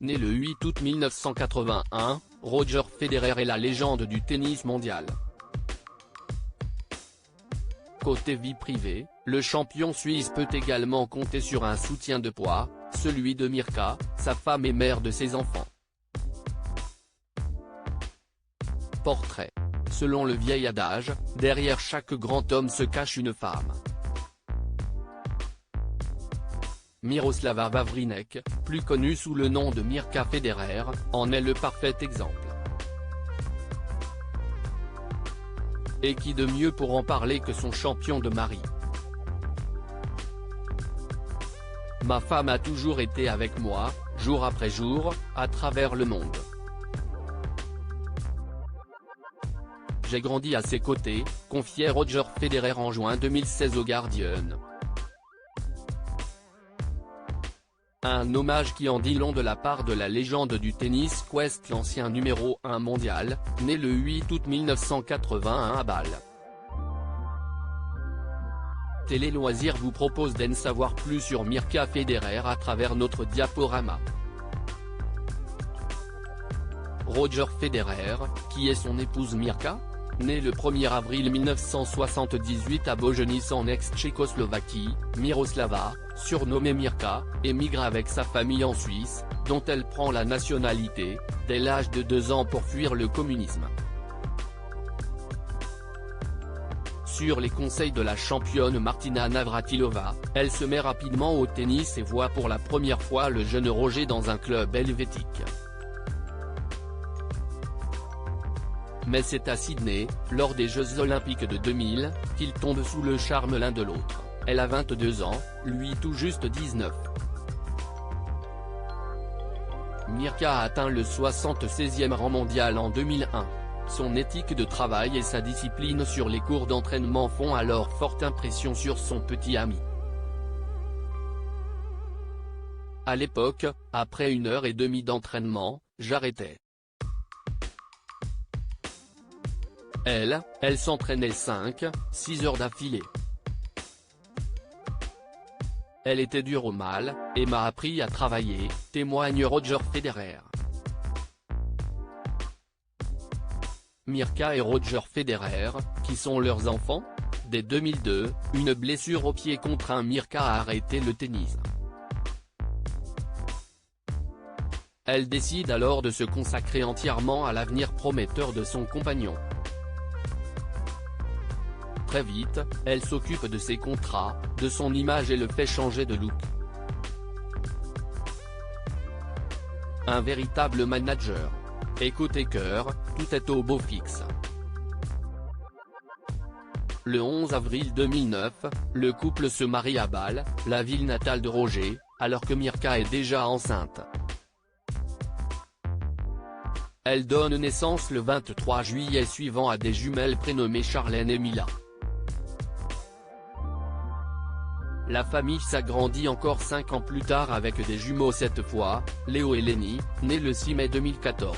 Né le 8 août 1981, Roger Federer est la légende du tennis mondial. Côté vie privée, le champion suisse peut également compter sur un soutien de poids, celui de Mirka, sa femme et mère de ses enfants. Portrait. Selon le vieil adage, derrière chaque grand homme se cache une femme. Miroslava Vavrinek, plus connue sous le nom de Mirka Federer, en est le parfait exemple. Et qui de mieux pour en parler que son champion de mari. Ma femme a toujours été avec moi, jour après jour, à travers le monde. J'ai grandi à ses côtés, confiait Roger Federer en juin 2016 au Guardian. Un hommage qui en dit long de la part de la légende du tennis qu'est l'ancien numéro 1 mondial, né le 8 août 1981 à Bâle. Télé Loisirs vous propose d'en savoir plus sur Mirka Federer à travers notre diaporama. Roger Federer, qui est son épouse Mirka, née le 1er avril 1978 à Bojenice en ex-Tchécoslovaquie, Miroslava, surnommée Mirka, émigre avec sa famille en Suisse, dont elle prend la nationalité, dès l'âge de 2 ans pour fuir le communisme. Sur les conseils de la championne Martina Navratilova, elle se met rapidement au tennis et voit pour la première fois le jeune Roger dans un club helvétique. Mais c'est à Sydney, lors des Jeux Olympiques de 2000, qu'ils tombent sous le charme l'un de l'autre. Elle a 22 ans, lui tout juste 19. Mirka a atteint le 76e rang mondial en 2001. Son éthique de travail et sa discipline sur les cours d'entraînement font alors forte impression sur son petit ami. À l'époque, après 1h30 d'entraînement, j'arrêtais. Elle s'entraînait 5-6 heures d'affilée. Elle était dure au mal, et m'a appris à travailler, témoigne Roger Federer. Mirka et Roger Federer, qui sont leurs enfants? Dès 2002, une blessure au pied contraint Mirka à arrêter le tennis. Elle décide alors de se consacrer entièrement à l'avenir prometteur de son compagnon. Très vite, elle s'occupe de ses contrats, de son image et le fait changer de look. Un véritable manager. Et côté cœur, tout est au beau fixe. Le 11 avril 2009, le couple se marie à Bâle, la ville natale de Roger, alors que Mirka est déjà enceinte. Elle donne naissance le 23 juillet suivant à des jumelles prénommées Charlène et Mila. La famille s'agrandit encore 5 ans plus tard avec des jumeaux cette fois, Léo et Lenny, nés le 6 mai 2014.